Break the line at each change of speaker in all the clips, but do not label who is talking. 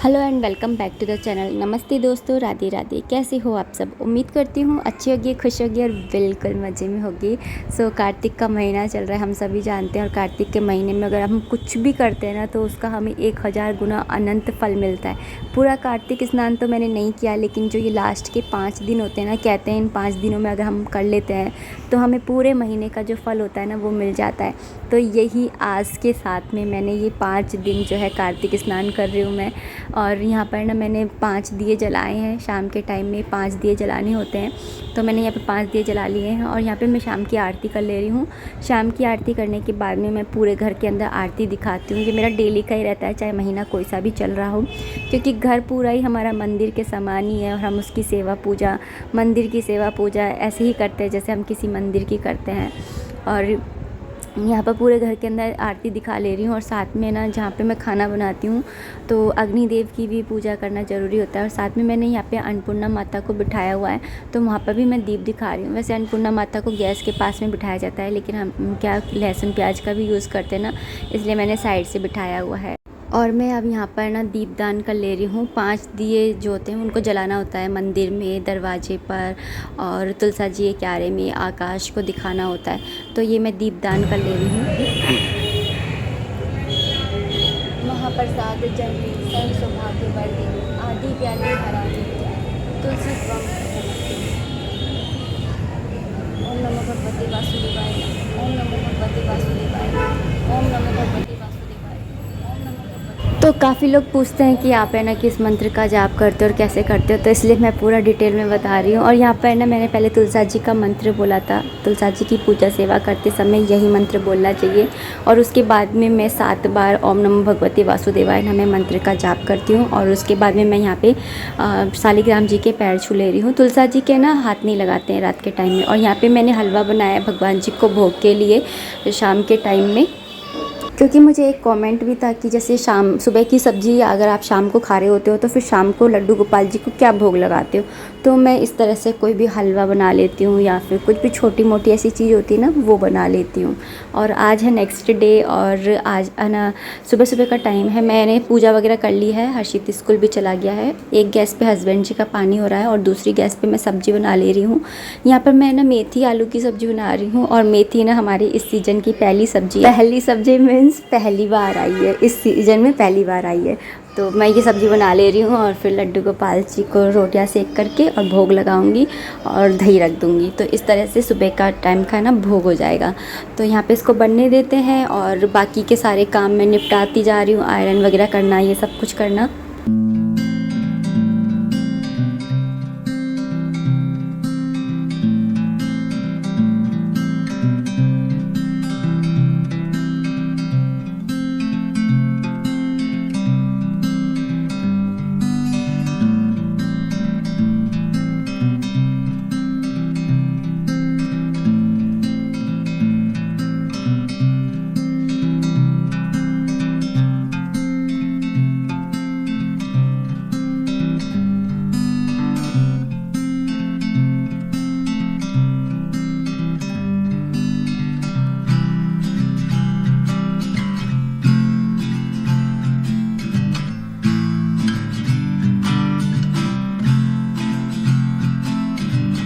Hello and welcome back to the channel. नमस्ते दोस्तों, राधे राधे। कैसे हो आप सब? उम्मीद करती हूँ अच्छी होगी, खुश होगी और बिल्कुल मज़े में होगी। कार्तिक का महीना चल रहा है, हम सभी जानते हैं। और कार्तिक के महीने में अगर हम कुछ भी करते हैं ना तो उसका हमें 1000 गुना अनंत फल मिलता है। पूरा कार्तिक स्नान तो मैंने नहीं किया, लेकिन जो ये लास्ट के 5 दिन होते हैं ना, कहते हैं इन 5 दिनों में अगर हम कर लेते हैं तो हमें पूरे महीने का जो फल होता है ना वो मिल जाता है। तो यही आस के साथ में मैंने ये 5 दिन जो है कार्तिक स्नान कर रही हूँ मैं। और यहाँ पर ना मैंने 5 दिए जलाए हैं। शाम के टाइम में 5 दिए जलाने होते हैं, तो मैंने यहाँ पे 5 दिए जला लिए हैं। और यहाँ पे मैं शाम की आरती कर ले रही हूँ। शाम की आरती करने के बाद में मैं पूरे घर के अंदर आरती दिखाती हूँ। ये मेरा डेली का ही रहता है, चाहे महीना कोई सा भी चल रहा हो, क्योंकि घर पूरा ही हमारा मंदिर के समान ही है। और हम उसकी सेवा पूजा, मंदिर की सेवा पूजा ऐसे ही करते हैं जैसे हम किसी मंदिर की करते हैं। और यहाँ पर पूरे घर के अंदर आरती दिखा ले रही हूँ। और साथ में ना जहाँ पे मैं खाना बनाती हूँ तो अग्निदेव की भी पूजा करना ज़रूरी होता है। और साथ में मैंने यहाँ पे अन्नपूर्णा माता को बिठाया हुआ है, तो वहाँ पर भी मैं दीप दिखा रही हूँ। वैसे अन्नपूर्णा माता को गैस के पास में बिठाया जाता है, लेकिन हम क्या लहसुन प्याज का भी यूज़ करते हैं ना, इसलिए मैंने साइड से बिठाया हुआ है। और मैं अब यहाँ पर ना दीपदान कर ले रही हूँ। 5 दिए जो होते हैं उनको जलाना होता है मंदिर में, दरवाजे पर और तुलसा जी के क्यारे में, आकाश को दिखाना होता है। तो ये मैं दीपदान कर ले रही हूँ। महाप्रसाद जननी सर्व सौभाग्य वर्धिनी आदि व्याधि हरानी तुलसी त्वं ओम नमो भगवते वासुदेवाय, ओम नमो भगवते वासुदेवाय, ओम नमो भगवते वासुदेवाय। तो काफ़ी लोग पूछते हैं कि आप है ना किस मंत्र का जाप करते हो और कैसे करते हो, तो इसलिए मैं पूरा डिटेल में बता रही हूँ। और यहाँ पर ना मैंने पहले तुलसा जी का मंत्र बोला था। तुलसा जी की पूजा सेवा करते समय यही मंत्र बोलना चाहिए। और उसके बाद में मैं 7 बार ओम नमो भगवते वासुदेवाय नमः मंत्र का जाप करती हूँ। और उसके बाद में मैं यहाँ पे शालिग्राम जी के पैर छू ले रही हूँ। तुलसा जी के ना हाथ नहीं लगाते हैं रात के टाइम में। और यहाँ पर मैंने हलवा बनाया भगवान जी को भोग के लिए शाम के टाइम में, क्योंकि मुझे एक कमेंट भी था कि जैसे शाम सुबह की सब्ज़ी अगर आप शाम को खा रहे होते हो तो फिर शाम को लड्डू गोपाल जी को क्या भोग लगाते हो। तो मैं इस तरह से कोई भी हलवा बना लेती हूँ या फिर कुछ भी छोटी मोटी ऐसी चीज़ होती है ना वो बना लेती हूँ। और आज है नेक्स्ट डे, और आज है ना सुबह सुबह का टाइम है। मैंने पूजा वगैरह कर ली है, हर्षित स्कूल भी चला गया है। एक गैस पे हस्बैंड जी का पानी हो रहा है और दूसरी गैस पे मैं सब्ज़ी बना ले रही हूँ। यहाँ पर मैं ना मेथी आलू की सब्ज़ी बना रही हूँ। और मेथी ना हमारी इस सीज़न की पहली सब्ज़ी मीन्स पहली बार आई है, इस सीज़न में पहली बार आई है। तो मैं ये सब्ज़ी बना ले रही हूँ और फिर लड्डू गोपाल जी को रोटियां सेक करके और भोग लगाऊंगी और दही रख दूंगी। तो इस तरह से सुबह का टाइम का ना भोग हो जाएगा। तो यहाँ पे इसको बनने देते हैं और बाकी के सारे काम मैं निपटाती जा रही हूँ। आयरन वगैरह करना, ये सब कुछ करना।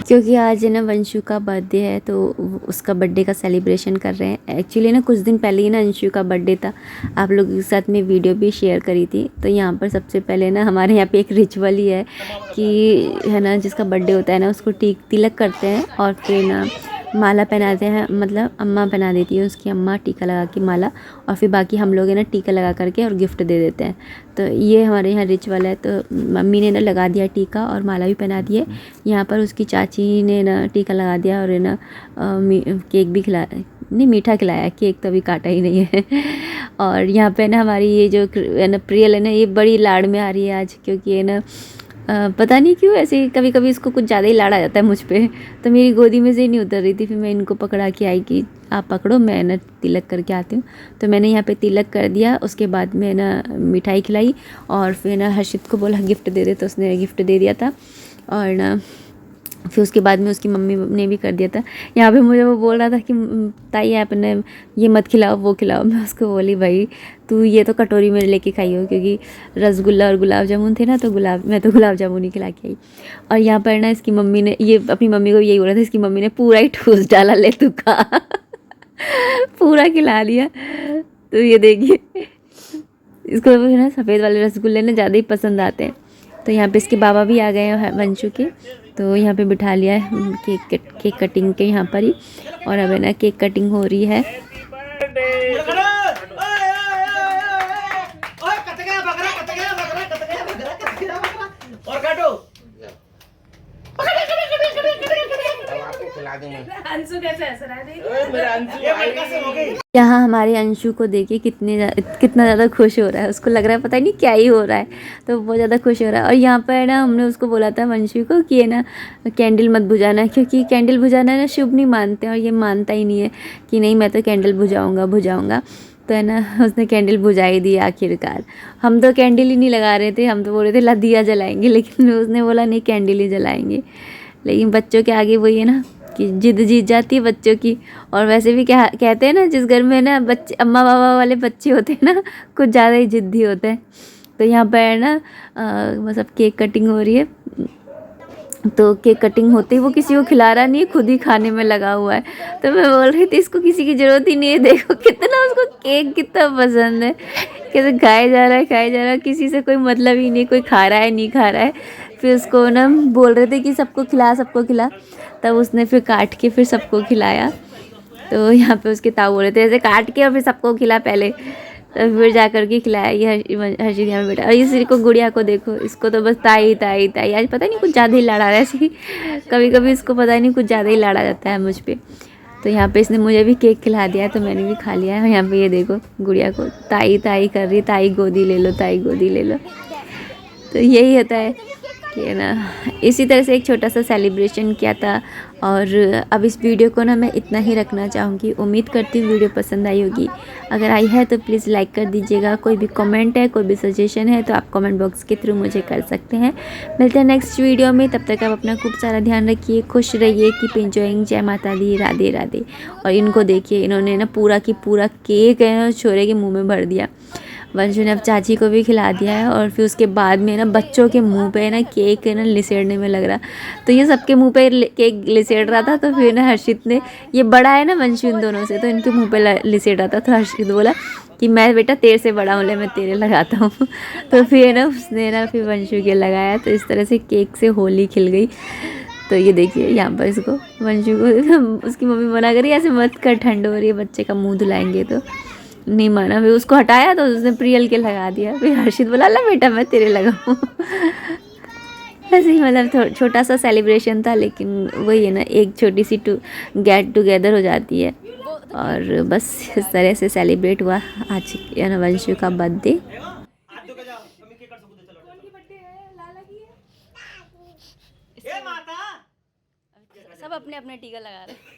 क्योंकि आज है ना वंशु का बर्थडे है, तो उसका बर्थडे का सेलिब्रेशन कर रहे हैं। एक्चुअली ना कुछ दिन पहले ही ना अंशु का बर्थडे था, आप लोगों के साथ में वीडियो भी शेयर करी थी। तो यहाँ पर सबसे पहले ना हमारे यहाँ पे एक रिचुअल ही है कि है ना जिसका बर्थडे होता है ना उसको तिलक करते हैं और फिर ना माला पहनाते हैं। मतलब अम्मा पहना देती है, उसकी अम्मा टीका लगा के माला, और फिर बाकी हम लोग है ना टीका लगा करके और गिफ्ट दे देते हैं। तो ये हमारे यहाँ रिचुअल है। तो मम्मी ने ना लगा दिया टीका और माला भी पहना दी है। यहाँ पर उसकी चाची ने ना टीका लगा दिया और है ना केक भी खिलाया, नहीं मीठा खिलाया, केक तो अभी काटा ही नहीं है। और यहाँ पे ना हमारी ये जो है ना प्रियल है ना, ये बड़ी लाड़ में आ रही है आज, क्योंकि है ना पता नहीं क्यों ऐसे कभी कभी इसको कुछ ज़्यादा ही लाड़ आ जाता है मुझ पे। तो मेरी गोदी में से ही नहीं उतर रही थी, फिर मैं इनको पकड़ा के आई कि आप पकड़ो, मैं ना तिलक करके आती हूँ। तो मैंने यहाँ पे तिलक कर दिया। उसके बाद में ना मिठाई खिलाई और फिर ना हर्षित को बोला गिफ्ट दे दे, तो उसने गिफ्ट दे दिया था। और ना फिर उसके बाद में उसकी मम्मी ने भी कर दिया था। यहाँ पे मुझे वो बोल रहा था कि ताई आपने ये मत खिलाओ वो खिलाओ। मैं उसको बोली भाई तू ये तो कटोरी में लेके खाई हो, क्योंकि रसगुल्ला और गुलाब जामुन थे ना, तो मैं तो गुलाब जामुन ही खिला के आई। और यहाँ पर ना इसकी मम्मी ने ये अपनी मम्मी को यही बोला था, इसकी मम्मी ने पूरा ही ठूस डाला, ले तू खा। पूरा खिला दिया। तो ये देखिए इसको है ना सफ़ेद वाले रसगुल्ले ना ज़्यादा ही पसंद आते हैं। तो यहाँ पे इसके बाबा भी आ गए हैं वंशु के, तो यहाँ पे बिठा लिया है केक कटिंग के यहाँ पर ही। और अब है ना केक कटिंग हो रही है। यहाँ हमारे अंशु को देखिए कितना ज़्यादा खुश हो रहा है। उसको लग रहा है पता नहीं क्या ही हो रहा है, तो बहुत ज़्यादा खुश हो रहा है। और यहाँ पर ना हमने उसको बोला था अंशु को कि ये ना कैंडल मत बुझाना, क्योंकि कैंडल बुझाना ना शुभ नहीं मानते, और ये मानता ही नहीं है कि नहीं मैं तो कैंडल बुझाऊँगा। तो है ना उसने कैंडल बुझा ही दी आखिरकार। हम तो कैंडल ही नहीं लगा रहे थे, हम तो बोल रहे थे ला दिया जलाएंगे, लेकिन उसने बोला नहीं कैंडल ही जलाएंगे। लेकिन बच्चों के आगे वही है ना कि जिद जीत जाती है बच्चों की। और वैसे भी क्या कहते हैं ना, जिस घर में ना बच्चे अम्मा बाबा वाले बच्चे होते हैं ना, कुछ ज़्यादा ही जिद्दी होते हैं। तो यहाँ पर ना मतलब केक कटिंग हो रही है। तो केक कटिंग होते ही वो किसी को खिला रहा नहीं है, खुद ही खाने में लगा हुआ है। तो मैं बोल रही थी इसको किसी की ज़रूरत ही नहीं है, देखो कितना उसको केक कितना पसंद है, कैसे खाया जा रहा है, किसी से कोई मतलब ही नहीं, कोई खा रहा है नहीं खा रहा है। फिर उसको ना बोल रहे थे कि सबको खिला, तब उसने फिर काट के फिर सबको खिलाया। तो यहाँ पे उसके ताऊ बोल रहे थे ऐसे काट के और फिर सबको खिला पहले, तो फिर जा कर के खिलाया। ये हर्षित यहाँ पे बैठा, और इसी को गुड़िया को देखो, इसको तो बस ताई आज पता नहीं कुछ ज़्यादा ही लड़ा रहा है। ऐसे कभी इसको पता नहीं कुछ ज़्यादा ही लड़ा जाता है मुझ पर। तो यहाँ पे इसने मुझे भी केक खिला दिया, तो मैंने भी खा लिया है। यहाँ पे ये देखो गुड़िया को ताई कर रही, ताई गोदी ले लो। तो यही होता है कि ना, इसी तरह से एक छोटा सा सेलिब्रेशन किया था। और अब इस वीडियो को ना मैं इतना ही रखना चाहूँगी। उम्मीद करती हूँ वीडियो पसंद आई होगी। अगर आई है तो प्लीज़ लाइक कर दीजिएगा। कोई भी कमेंट है, कोई भी सजेशन है, तो आप कमेंट बॉक्स के थ्रू मुझे कर सकते हैं। मिलते हैं नेक्स्ट वीडियो में, तब तक आप अपना खूब सारा ध्यान रखिए, खुश रहिए, कीप एंजॉइंग। जय माता दी, राधे राधे। और इनको देखिए, इन्होंने ना पूरा केक है ना छोरे के मुँह में भर दिया। वंशु ने अब चाची को भी खिला दिया है। और फिर उसके बाद में ना बच्चों के मुंह पे ना केक है ना लिसेड़ने में लग रहा, तो ये सबके मुंह पे केक लिसेड़ रहा था। तो फिर ना हर्षित ने, ये बड़ा है ना वंशु इन दोनों से, तो इनके मुंह पे लिसेड़ रहा था। तो हर्षित बोला कि मैं बेटा तेरे से बड़ा हूँ, ले मैं तेरे लगाता हूँ। तो फिर ना उसने ना फिर वंशु के लगाया। तो इस तरह से केक से होली खिल गई। तो ये देखिए यहाँ पर इसको वंशु को उसकी मम्मी मना करी ऐसे मत कर, ठंड हो रही है, बच्चे का मुँह धुलाएंगे। तो नहीं माना, फिर उसको हटाया तो उसने प्रियल के लगा दिया। फिर हर्षित बोला ला बेटा मैं तेरे लगाऊँ। ऐसे ही मतलब छोटा सा सेलिब्रेशन था, लेकिन वही है ना, एक छोटी सी गेट टुगेदर हो जाती है। और बस इस तरह से सेलिब्रेट हुआ आज वंशु का बर्थडे। सब अपने अपने टीका लगा रहे हैं।